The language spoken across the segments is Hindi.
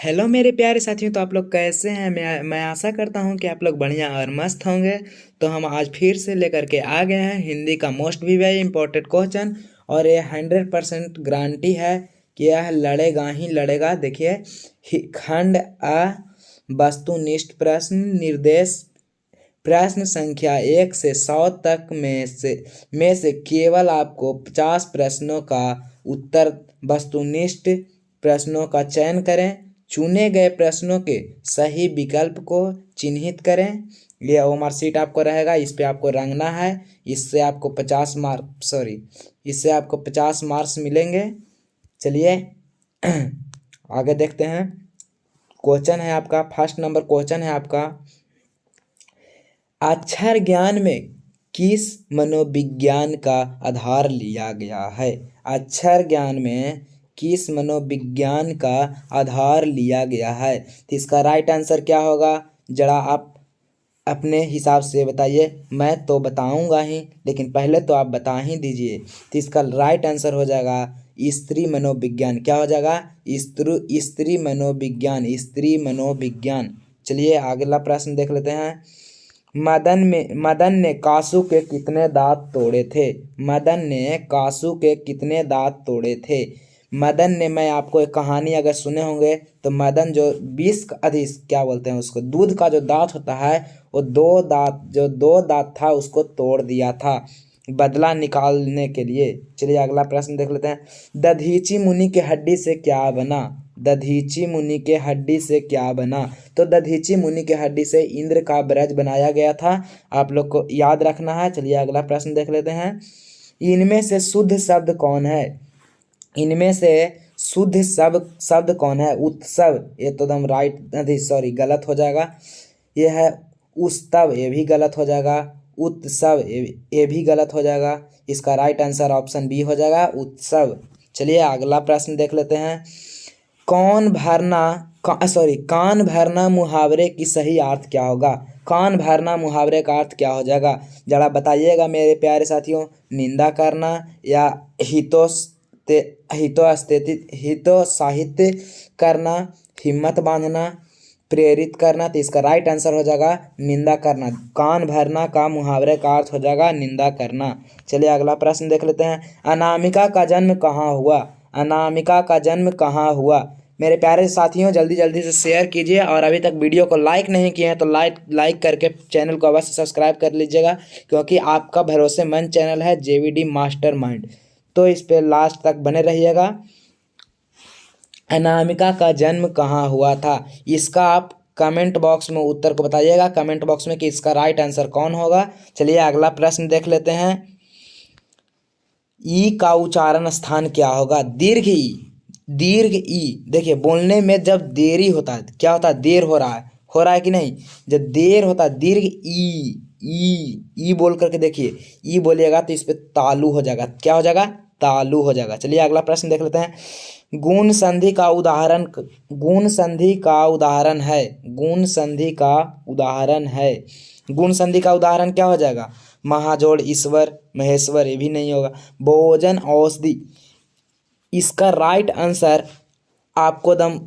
हेलो मेरे प्यारे साथियों। तो आप लोग कैसे हैं? मैं आशा करता हूं कि आप लोग बढ़िया और मस्त होंगे। तो हम आज फिर से लेकर के आ गए हैं हिंदी का मोस्ट भी वेरी इंपॉर्टेंट क्वेश्चन। और ये 100% गारंटी है कि यह लड़ेगा ही लड़ेगा। देखिए, खंड अ वस्तुनिष्ठ प्रश्न निर्देश प्रश्न संख्या 1 से 100 तक में से केवल आपको 50 प्रश्नों का उत्तर वस्तुनिष्ठ प्रश्नों का चयन करें। चुने गए प्रश्नों के सही विकल्प को चिन्हित करें। ये ओमर सीट आपको रहेगा, इस पे आपको रंगना है। इससे आपको 50 मार्क्स मिलेंगे। चलिए आगे देखते हैं। क्वेश्चन है आपका, फर्स्ट नंबर क्वेश्चन है आपका, अक्षर ज्ञान में किस मनोविज्ञान का आधार लिया गया है? अक्षर ज्ञान में किस मनोविज्ञान का आधार लिया गया है? तो इसका राइट आंसर क्या होगा? जरा आप अपने हिसाब से बताइए। मैं तो बताऊंगा ही, लेकिन पहले तो आप बता ही दीजिए। तो इसका राइट आंसर हो जाएगा स्त्री मनोविज्ञान। क्या हो जाएगा? स्त्री मनोविज्ञान, स्त्री मनोविज्ञान। चलिए अगला प्रश्न देख लेते हैं। मदन ने कासू के कितने दांत तोड़े थे? मदन ने कासू के कितने दांत तोड़े थे? मदन ने, मैं आपको एक कहानी अगर सुने होंगे तो मदन जो 20 अधिक क्या बोलते हैं उसको, दूध का जो दांत होता है, वो दो दांत था उसको तोड़ दिया था बदला निकालने के लिए। चलिए अगला प्रश्न देख लेते हैं। दधीची मुनि के हड्डी से क्या बना? दधीची मुनि के हड्डी से क्या बना? तो दधीची मुनि के हड्डी से इंद्र का ब्रज बनाया गया था। आप लोग को याद रखना है। चलिए अगला प्रश्न देख लेते हैं। इनमें से शुद्ध शब्द कौन है? इनमें से शुद्ध शब्द कौन है? उत्सव, ये तो एकदम गलत हो जाएगा। ये है उस्तव, ये भी गलत हो जाएगा। उत्सव, ये भी गलत हो जाएगा। इसका राइट आंसर ऑप्शन बी हो जाएगा, उत्सव। चलिए अगला प्रश्न देख लेते हैं। कान भरना मुहावरे की सही अर्थ क्या होगा? कान भरना मुहावरे का अर्थ क्या हो जाएगा? जरा बताइएगा मेरे प्यारे साथियों। निंदा करना या हितोसाहित्य करना, हिम्मत बांधना, प्रेरित करना। तो इसका राइट आंसर हो जाएगा निंदा करना। कान भरना का मुहावरे का अर्थ हो जाएगा निंदा करना। चलिए अगला प्रश्न देख लेते हैं। अनामिका का जन्म कहाँ हुआ? अनामिका का जन्म कहाँ हुआ? मेरे प्यारे साथियों, जल्दी जल्दी से शेयर कीजिए, और अभी तक वीडियो को लाइक नहीं किए हैं तो लाइक करके चैनल को अवश्य सब्सक्राइब कर लीजिएगा, क्योंकि आपका भरोसेमंद चैनल है जेवीडी मास्टरमाइंड। तो इस पे लास्ट तक बने रहिएगा। अनामिका का जन्म कहाँ हुआ था? इसका आप कमेंट बॉक्स में उत्तर को बताइएगा, कमेंट बॉक्स में, कि इसका राइट आंसर कौन होगा। चलिए अगला प्रश्न देख लेते हैं। ई का उच्चारण स्थान क्या होगा? दीर्घ ई। दीर्घ ई, देखिए बोलने में जब देरी होता है, क्या होता है? देर हो रहा है कि नहीं? जब देर होता है, दीर्घ ई ई बोल करके देखिए, ई बोलिएगा तो इस पे तालु हो जाएगा। क्या हो जाएगा? तालु हो जाएगा। चलिए अगला प्रश्न देख लेते हैं। गुण संधि का उदाहरण गुण संधि का उदाहरण है। गुण संधि का उदाहरण है। गुण संधि का उदाहरण क्या हो जाएगा? महाजोड़, ईश्वर, महेश्वर, ये भी नहीं होगा। भोजन, औषधि। इसका राइट आंसर आपको दम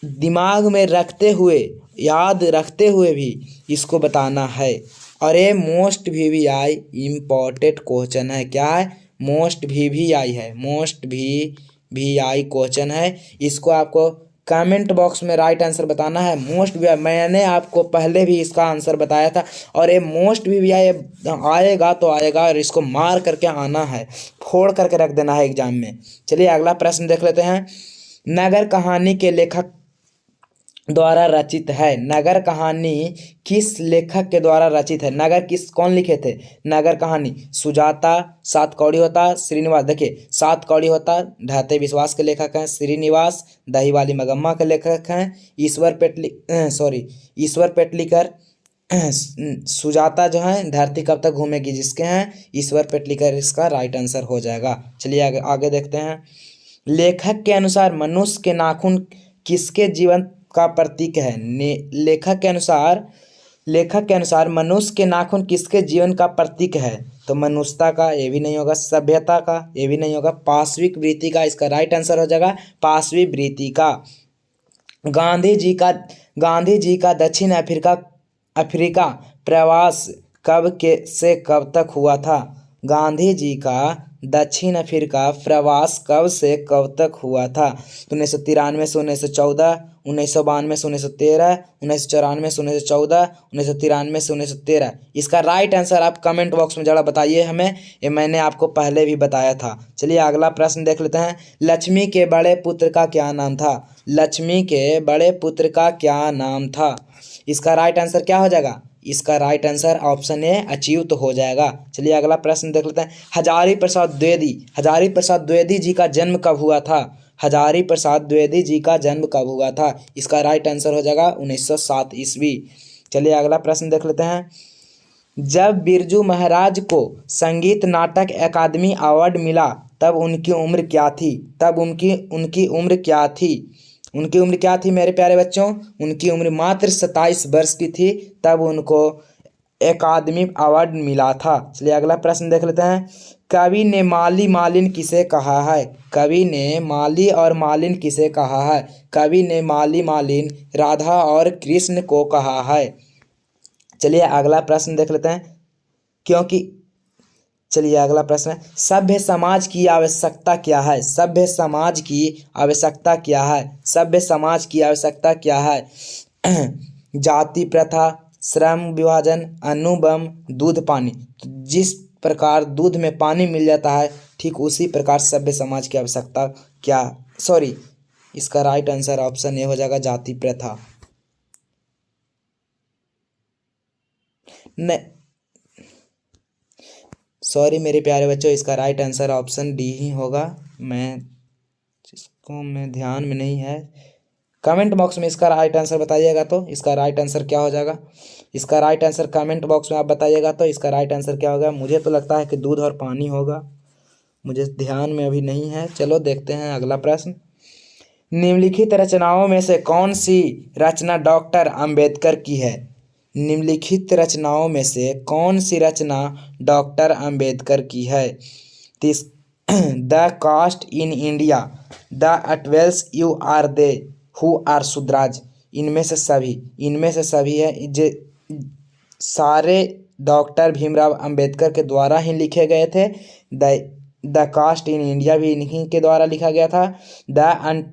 दिमाग में रखते हुए, याद रखते हुए भी इसको बताना है। और ये मोस्ट VVI इम्पॉर्टेंट क्वेश्चन है। क्या है? मोस्ट VVI है, मोस्ट VVI क्वेश्चन है। इसको आपको कमेंट बॉक्स में राइट आंसर बताना है। मोस्ट VVI, मैंने आपको पहले भी इसका आंसर बताया था, और ये मोस्ट VVI आएगा तो आएगा, और इसको मार करके आना है, फोड़ करके रख देना है एग्जाम में। चलिए अगला प्रश्न देख लेते हैं। नगर कहानी के लेखक द्वारा रचित है। नगर कहानी किस लेखक के द्वारा रचित है? कौन लिखे थे नगर कहानी? सुजाता, सात कौड़ी होता, श्रीनिवास। देखिए, सात कौड़ी होता ढाते विश्वास के लेखक हैं श्रीनिवास, दही वाली मगम्मा के लेखक हैं ईश्वर पेटलीकर। सुजाता जो है धरती कब तक घूमेगी जिसके हैं ईश्वर पेटलीकर, इसका राइट आंसर हो जाएगा। चलिए आगे देखते हैं। लेखक के अनुसार मनुष्य के नाखून किसके जीवन का प्रतीक है? लेखक के अनुसार मनुष्य के नाखून किसके जीवन का प्रतीक है? तो मनुष्यता का, ये भी नहीं होगा। सभ्यता का, ये भी नहीं होगा। पाशविक वृत्ति का, इसका राइट आंसर हो जाएगा पाशवी वृत्ति का। गांधी जी का गांधी जी का दक्षिण अफ्रीका प्रवास कब के से कब तक हुआ था? गांधी जी का दक्षिण अफ्रीका प्रवास कब से कब तक हुआ था? तो 1993 से 1914, 1992 से 1913, 1994 से 1914, 1993 से 1913। इसका राइट आंसर आप कमेंट बॉक्स में जरा बताइए हमें। ये मैंने आपको पहले भी बताया था। चलिए अगला प्रश्न देख लेते हैं। लक्ष्मी के बड़े पुत्र का क्या नाम था? लक्ष्मी के बड़े पुत्र का क्या नाम था? इसका राइट आंसर क्या हो जाएगा? इसका right answer option A Achyut हो जाएगा। चलिए अगला प्रश्न देख लेते हैं। हजारी प्रसाद द्विवेदी जी का जन्म कब हुआ था? हजारी प्रसाद द्विवेदी जी का जन्म कब हुआ था? इसका राइट आंसर हो जाएगा 1907 ईस्वी। चलिए अगला प्रश्न देख लेते हैं। जब बिरजू महाराज को संगीत नाटक अकादमी अवार्ड मिला तब उनकी उम्र क्या थी? तब उनकी उम्र क्या थी? उनकी उम्र क्या थी मेरे प्यारे बच्चों? उनकी उम्र मात्र 27 वर्ष की थी तब उनको अकादमी अवार्ड मिला था। चलिए अगला प्रश्न देख लेते हैं। कवि ने माली मालिन किसे कहा है? कवि ने माली और मालिन किसे कहा है? कवि ने माली मालिन राधा और कृष्ण को कहा है। चलिए अगला प्रश्न देख लेते हैं। क्योंकि चलिए अगला प्रश्न है। सभ्य समाज की आवश्यकता क्या है? सभ्य समाज की आवश्यकता क्या है? सभ्य समाज की आवश्यकता क्या है? जाति प्रथा, श्रम विभाजन, अनुबंध, दूध पानी। जिस प्रकार दूध में पानी मिल जाता है ठीक उसी प्रकार सभ्य समाज की आवश्यकता क्या? सॉरी, इसका राइट आंसर ऑप्शन ए हो जाएगा जाति प्रथा। नहीं, सॉरी मेरे प्यारे बच्चों, इसका राइट आंसर ऑप्शन डी ही होगा। मैं ध्यान में नहीं है। कमेंट बॉक्स में इसका राइट आंसर बताइएगा तो इसका राइट आंसर क्या हो जाएगा? इसका राइट आंसर कमेंट बॉक्स में आप बताइएगा तो इसका राइट आंसर क्या होगा? मुझे तो लगता है कि दूध और पानी होगा, मुझे ध्यान में अभी नहीं है। चलो देखते हैं अगला प्रश्न। निम्नलिखित रचनाओं में से कौन सी रचना डॉक्टर अंबेडकर की है? निम्नलिखित रचनाओं में से कौन सी रचना डॉक्टर अंबेडकर की है? The caste in India, the untouchables you are they who are Shudras. इनमें से सभी है। सारे डॉक्टर भीमराव अंबेडकर के द्वारा ही लिखे गए थे। द कास्ट इन इंडिया भी इन्हीं के द्वारा लिखा गया था। द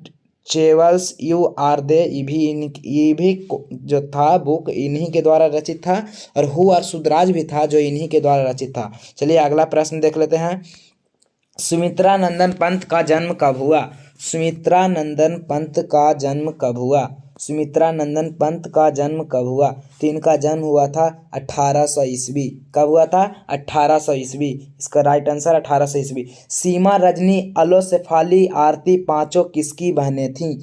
चेवल्स यू आर दे ये भी जो था बुक इन्हीं के द्वारा रचित था। और हु आर सुद्राज भी था जो इन्हीं के द्वारा रचित था। चलिए अगला प्रश्न देख लेते हैं। सुमित्रा नंदन पंत का जन्म कब हुआ? सुमित्रा नंदन पंत का जन्म कब हुआ? सुमित्रा नंदन पंत का जन्म कब हुआ? तो इनका जन्म हुआ था 1800 ईस्वी। कब हुआ था? 1800 ईस्वी। इसका राइट आंसर 1800 ईस्वी। सीमा, रजनी, अलोसेफाली, आरती पांचों किसकी बहनें थीं?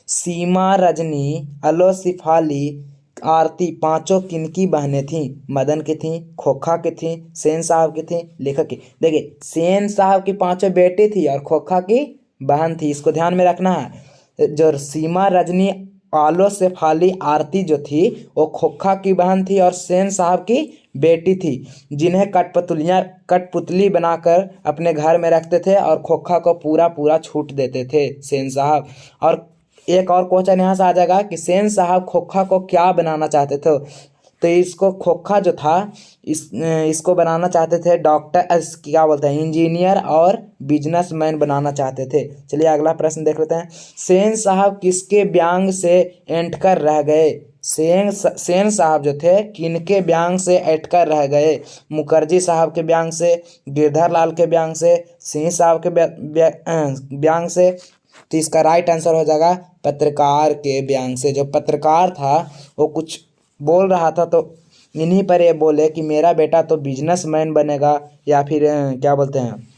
सीमा, रजनी, अलोसेफाली, आरती पांचों किनकी बहनें थीं? मदन की थीं, खोखा की थीं, सेन साहब की थीं, लेखक की। देखिए सेन साहब की पांचों बेटी थी और खोखा की बहन थी, इसको ध्यान में रखना है। जो सीमा, रजनी, आलो से फाली, आरती जो थी वो खोखा की बहन थी और सेन साहब की बेटी थी, जिन्हें कठपुतली बनाकर अपने घर में रखते थे और खोखा को पूरा पूरा छूट देते थे सेन साहब। और एक और क्वेश्चन यहाँ से आ जाएगा कि सेन साहब खोखा को क्या बनाना चाहते थे? तो इसको खोखा जो था इसको बनाना चाहते थे डॉक्टर, क्या बोलते हैं, इंजीनियर और बिजनेसमैन बनाना चाहते थे। चलिए अगला प्रश्न देख लेते हैं। सेन साहब किसके व्यंग से ऐंठ कर रह गए? सेन साहब जो थे किनके व्यंग से ऐंठ कर रह गए? मुखर्जी साहब के व्यंग से, गिरधर लाल के व्यंग से, सिंह साहब के व्यंग से। तो इसका राइट आंसर हो जाएगा पत्रकार के व्यंग से। जो पत्रकार था वो कुछ बोल रहा था तो इन्हीं पर ये बोले कि मेरा बेटा तो बिजनेसमैन बनेगा या फिर क्या बोलते हैं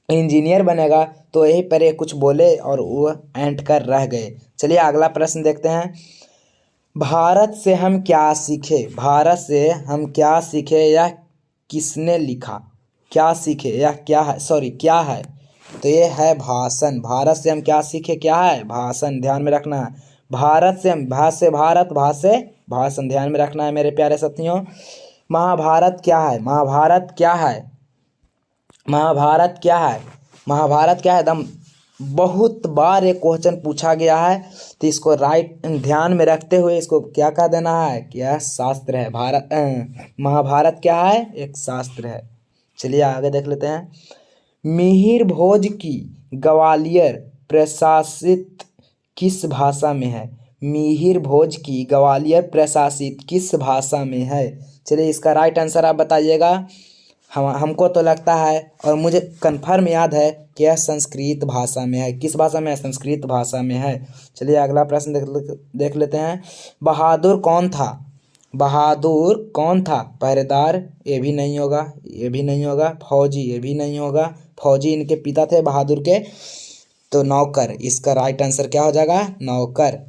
इंजीनियर बनेगा, तो यहीं पर ये कुछ बोले और वो ऐंठ कर रह गए। चलिए अगला प्रश्न देखते हैं। भारत से हम क्या सीखे? भारत से हम क्या सीखे या किसने लिखा? क्या सीखे या क्या है, सॉरी क्या है? तो ये है भाषण। भारत से हम क्या सीखे, क्या है? भाषण। ध्यान में रखना है। भारत से हम, भाषा से भारत, भाषा से भाषण, ध्यान में रखना है मेरे प्यारे साथियों। महाभारत क्या है? महाभारत क्या है? महाभारत क्या है? महाभारत क्या है? बहुत बार ये क्वेश्चन पूछा गया है, तो इसको राइट ध्यान में रखते हुए इसको क्या कह देना है कि यह शास्त्र है। महाभारत क्या है? एक शास्त्र है। चलिए आगे देख लेते हैं। मिहिर भोज की ग्वालियर प्रशासित किस भाषा में है? मिहिर भोज की ग्वालियर प्रशासित किस भाषा में है? चलिए इसका राइट आंसर आप बताइएगा। हमको तो लगता है और मुझे कन्फर्म याद है कि यह संस्कृत भाषा में है। किस भाषा में है? संस्कृत भाषा में है। चलिए अगला प्रश्न देख लेते हैं। बहादुर कौन था? बहादुर कौन था? पहरेदार, ये भी नहीं होगा, ये भी नहीं होगा। फौजी, ये भी नहीं होगा। फौजी इनके पिता थे बहादुर के, तो नौकर। इसका राइट आंसर क्या हो जाएगा? नौकर।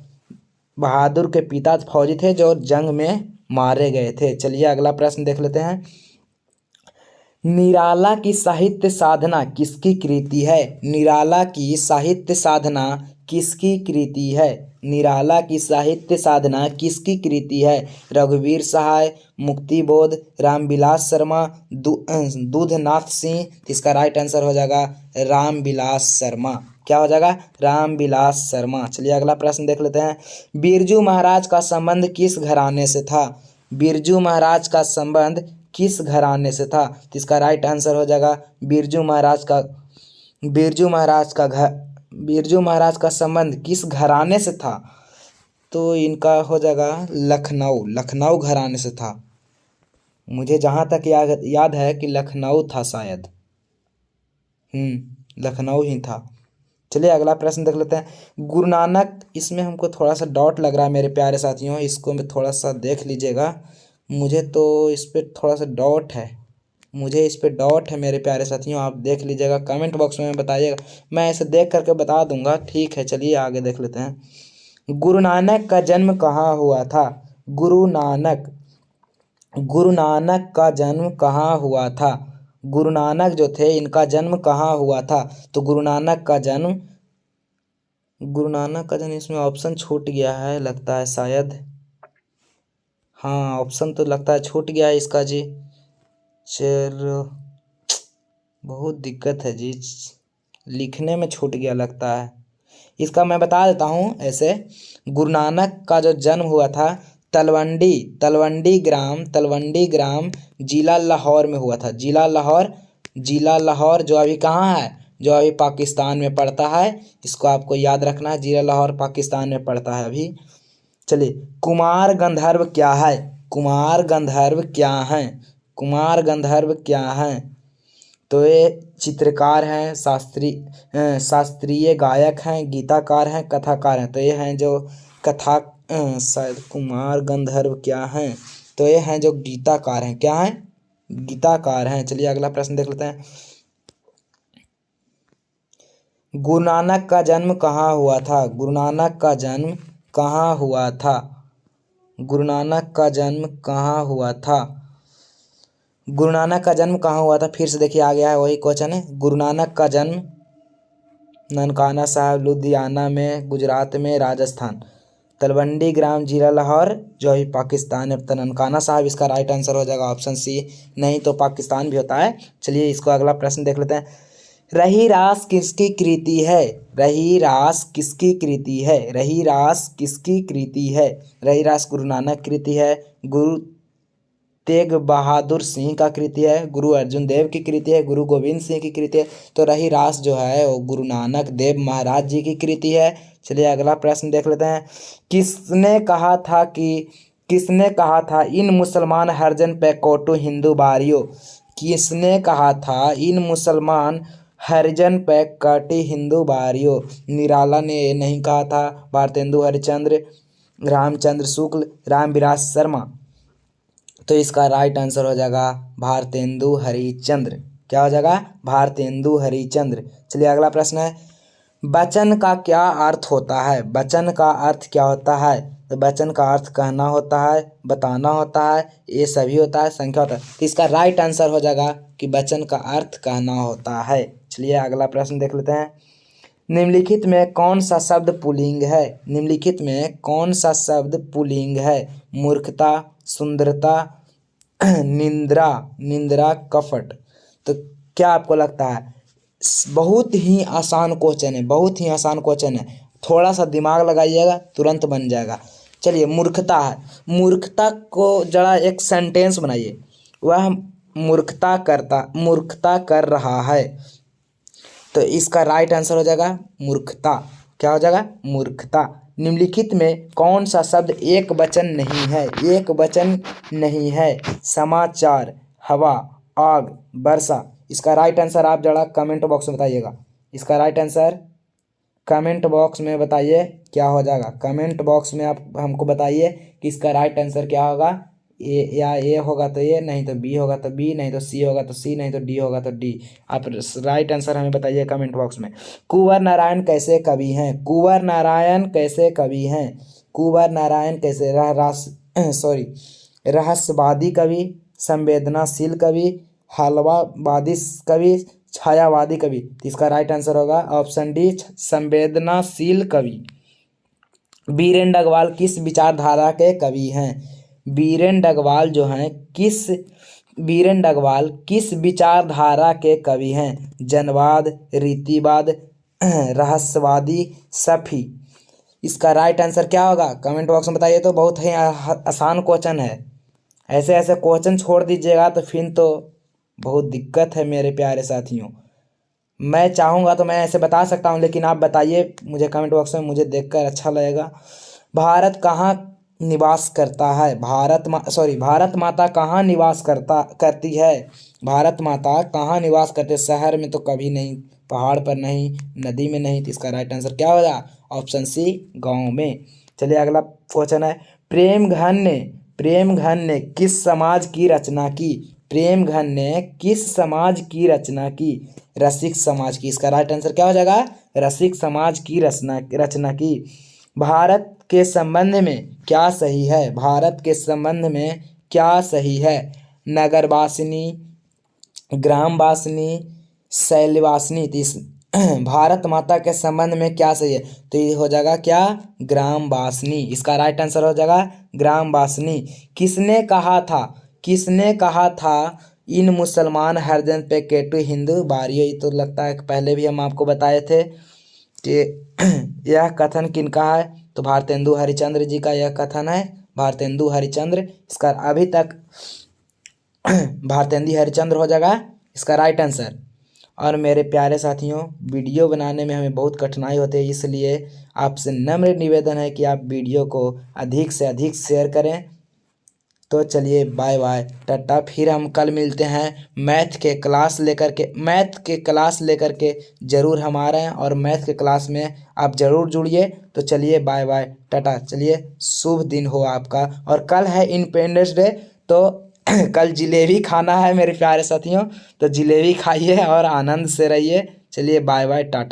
बहादुर के पिता फौजी थे जो जंग में मारे गए थे। चलिए अगला प्रश्न देख लेते हैं। निराला की साहित्य साधना किसकी कृति है? निराला की साहित्य साधना किसकी कृति है? निराला की साहित्य साधना किसकी कृति है? रघुवीर सहाय, मुक्तिबोध, रामविलास शर्मा, दूधनाथ सिंह। इसका राइट आंसर हो जाएगा रामविलास शर्मा। क्या हो जाएगा? रामविलास शर्मा। चलिए अगला प्रश्न देख लेते हैं। बिरजू महाराज का संबंध किस घराने से था? बिरजू महाराज का संबंध किस घराने से था? तो इसका राइट आंसर हो जाएगा बिरजू महाराज का संबंध किस घराने से था? तो इनका हो जाएगा लखनऊ घराने से था। मुझे जहाँ तक याद है कि लखनऊ था शायद। लखनऊ ही था। चलिए अगला प्रश्न देख लेते हैं। गुरु नानक, इसमें हमको थोड़ा सा डाउट लग रहा है मेरे प्यारे साथियों, इसको मैं थोड़ा सा देख लीजिएगा। मुझे तो इस पर थोड़ा सा डाउट है मेरे प्यारे साथियों, आप देख लीजिएगा, कमेंट बॉक्स में बताइएगा, मैं ऐसे देख करके बता दूंगा। ठीक है, चलिए आगे देख लेते हैं। गुरु नानक का जन्म कहाँ हुआ था? गुरु नानक का जन्म कहाँ हुआ था? गुरु नानक जो थे इनका जन्म कहाँ हुआ था? तो गुरु नानक का जन्म इसमें ऑप्शन छूट गया है लगता है शायद। हाँ, ऑप्शन तो लगता है छूट गया है इसका जी। चलो, बहुत दिक्कत है जी, लिखने में छूट गया लगता है। इसका मैं बता देता हूँ ऐसे। गुरु नानक का जो जन्म हुआ था तलवंडी ग्राम जिला लाहौर में हुआ था। जिला लाहौर जो अभी कहाँ है? जो अभी पाकिस्तान में पड़ता है। इसको आपको याद रखना है, जिला लाहौर पाकिस्तान में पड़ता है अभी। चलिए, कुमार गंधर्व क्या है? कुमार गंधर्व क्या है? तो ये चित्रकार हैं, शास्त्रीय गायक हैं, गीतकार हैं, कथाकार हैं। तो ये हैं जो शायद कुमार गंधर्व क्या हैं? तो ये हैं जो गीतकार हैं। क्या हैं? गीतकार हैं। चलिए अगला प्रश्न देख लेते हैं। गुरु नानक का जन्म कहाँ हुआ था? गुरु नानक का जन्म कहाँ हुआ था? गुरु नानक का जन्म कहाँ हुआ था? गुरु नानक का जन्म कहाँ हुआ था? फिर से देखिए आ गया है वही क्वेश्चन है। गुरु नानक का जन्म ननकाना साहब, लुधियाना में, गुजरात में, राजस्थान, तलवंडी ग्राम, जिला लाहौर जो अभी पाकिस्तान है। तो ननकाना साहब इसका राइट आंसर हो जाएगा ऑप्शन सी, नहीं तो पाकिस्तान भी होता है। चलिए इसको अगला प्रश्न देख लेते हैं। रही रास किसकी कृति है? रही रास किसकी कृति है? रही रास किसकी कृति है? रही रास गुरु नानक कृति है, गुरु तेग बहादुर सिंह का कृति है, गुरु अर्जुन देव की कृति है, गुरु गोविंद सिंह की कृति है। तो रही रास जो है वो गुरु नानक देव महाराज जी की कृति है। चलिए अगला प्रश्न देख लेते हैं। किसने कहा था इन मुसलमान हरजन पे कोटो हिंदू बारियो? किसने कहा था इन मुसलमान हरिजन पे काटे हिंदू बारियो? निराला ने नहीं कहा था, भारतेंदु हरिश्चंद्र, रामचंद्र शुक्ल, रामविलास शर्मा। तो इसका राइट आंसर हो जाएगा भारतेंदु हरिश्चंद्र। क्या हो जाएगा? भारतेंदु हरिश्चंद्र। चलिए अगला प्रश्न है। वचन का क्या अर्थ होता है? वचन का अर्थ क्या होता है? तो वचन का अर्थ कहना होता है, बताना होता है, ये सभी होता है, संख्या होता है। तो इसका राइट आंसर हो जाएगा कि वचन का अर्थ कहना होता है। चलिए अगला प्रश्न देख लेते हैं। निम्नलिखित में कौन सा शब्द पुल्लिंग है? निम्नलिखित में कौन सा शब्द पुल्लिंग है? मूर्खता, सुंदरता, निंद्रा, कपट। तो क्या आपको लगता है बहुत ही आसान क्वेश्चन है, बहुत ही आसान क्वेश्चन है, थोड़ा सा दिमाग लगाइएगा तुरंत बन जाएगा। चलिए, मूर्खता है, मूर्खता को जरा एक सेंटेंस बनाइए। वह मूर्खता कर रहा है, तो इसका राइट आंसर हो जाएगा मूर्खता। क्या हो जाएगा? मूर्खता। निम्नलिखित में कौन सा शब्द एक वचन नहीं है? एक वचन नहीं है। समाचार, हवा, आग, वर्षा। इसका राइट आंसर आप जरा कमेंट बॉक्स में बताइएगा। इसका राइट आंसर कमेंट बॉक्स में बताइए क्या हो जाएगा। कमेंट बॉक्स में आप हमको बताइए कि इसका राइट आंसर क्या होगा। ए, या ए होगा तो ए, नहीं तो बी होगा तो बी, नहीं तो सी होगा तो सी, नहीं तो डी होगा तो डी। आप राइट आंसर हमें बताइए कमेंट बॉक्स में। कुंवर नारायण कैसे कवि हैं? कुंवर नारायण कैसे कवि हैं? कुंवर नारायण कैसे रहस्यवादी कवि, संवेदनाशील कवि, हलवावादी कवि, छायावादी कवि। तो इसका राइट आंसर होगा ऑप्शन डी, संवेदनाशील कवि। बीरेन डगवाल किस विचारधारा के कवि हैं? बीरेन डगवाल जो हैं बीरेन डगवाल किस विचारधारा के कवि हैं? जनवाद, रीतिवाद, रहस्यवादी, सफी। इसका राइट आंसर क्या होगा कमेंट बॉक्स में बताइए। तो बहुत ही आसान क्वेश्चन है, ऐसे ऐसे क्वेश्चन छोड़ दीजिएगा तो फिर तो बहुत दिक्कत है मेरे प्यारे साथियों। मैं चाहूँगा तो मैं ऐसे बता सकता हूँ, लेकिन आप बताइए मुझे कमेंट बॉक्स में, मुझे देखकर अच्छा लगेगा। भारत कहाँ निवास करता है? भारत माता कहाँ निवास करती है? भारत माता कहाँ निवास करते? शहर में तो कभी नहीं, पहाड़ पर नहीं, नदी में नहीं। तो इसका राइट आंसर क्या होगा? ऑप्शन सी, गाँव में। चलिए, अगला क्वेश्चन है, प्रेमघन ने किस समाज की रचना की? प्रेमघन ने किस समाज की रचना की? रसिक समाज की। इसका राइट आंसर क्या हो जाएगा? रसिक समाज की रचना की। भारत के संबंध में क्या सही है? भारत के संबंध में क्या सही है? नगरवासिनी, ग्रामवासिनी, शैलवासिनी। भारत माता के संबंध में क्या सही है? तो ये हो जाएगा क्या? ग्रामवासिनी। इसका राइट आंसर हो जाएगा ग्रामवासिनी। किसने कहा था इन मुसलमान हरजन पे केटू हिंदू बारियो? ये तो लगता है कि पहले भी हम आपको बताए थे कि यह कथन किनका है? तो भारतेंदु हरिश्चंद्र जी का यह कथन है, भारतेंदु हरिश्चंद्र। इसका अभी तक भारतेंदु हरिश्चंद्र हो जाएगा इसका राइट आंसर। और मेरे प्यारे साथियों, वीडियो बनाने में हमें बहुत कठिनाई होती है, इसलिए आपसे नम्र निवेदन है कि आप वीडियो को अधिक से अधिक शेयर करें। तो चलिए, बाय बाय, टाटा। फिर हम कल मिलते हैं मैथ के क्लास लेकर के ज़रूर हम आ रहे हैं, और मैथ के क्लास में आप ज़रूर जुड़िए। तो चलिए, बाय बाय, टाटा। चलिए, शुभ दिन हो आपका। और कल है इंडिपेंडेंस डे, तो कल जिलेबी खाना है मेरे प्यारे साथियों। तो जिलेबी खाइए और आनंद से रहिए। चलिए, बाय बाय, टाटा।